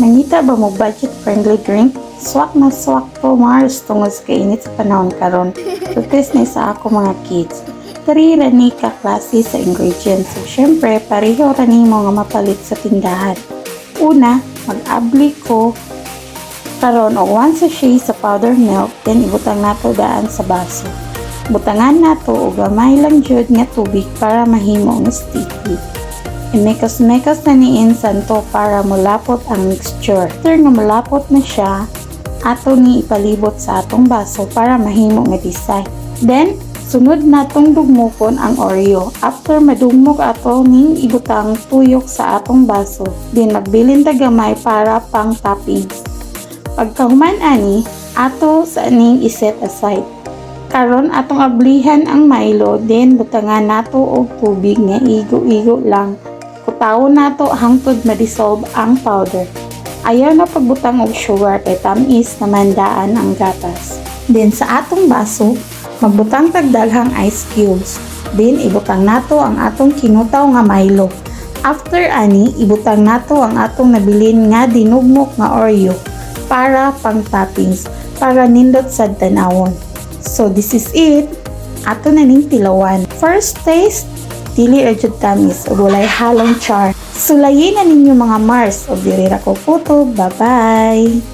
Nangita ba mo budget-friendly drink? Swak na swak to Mars tungod sa kainit sa panahon karon. Request na sa ako mga kids. Tari rani ka klase sa ingredients. So, syempre, pareho rani mo nga mapalit sa tindahan. Una, mag-abli ko karon og 1 sachet sa powder milk, then ibutang nato daan sa baso. Butangan nato og gamay lang jud nga tubig para mahimo nga sticky. Imekos-mekos na niin santo para mulapot ang mixture. After nga mulapot na siya, ato ni ipalibot sa atong baso para mahimo nga design. Then, sunod natong dugmokon ang Oreo. After madugmok ato ning ibutang tuyok sa atong baso. Then magbilin ta gamay para pang toppings. Pagkahuman ani, ato sa ning iset aside. Karon atong ablihan ang Milo, then butangan nato og tubig nga igo-igo lang. Kutaw nato hangtod ma-dissolve ang powder. Ayaw na pagbutang og sugar kay tamis naman daan ang gatas. Then sa atong baso, magbutang tagdaghang ice cubes. Then ibutang nato ang atong kinutaw nga Milo. After ani, ibutang nato ang atong nabilin nga dinugmok nga Oreo para pang toppings, para nindot sa tanawon. So this is it. Ato na ning tilawan. First taste, dili ra jud tamis ug walay halong char. Sulayin na ninyo mga Mars og diri ra ko photo. Bye bye.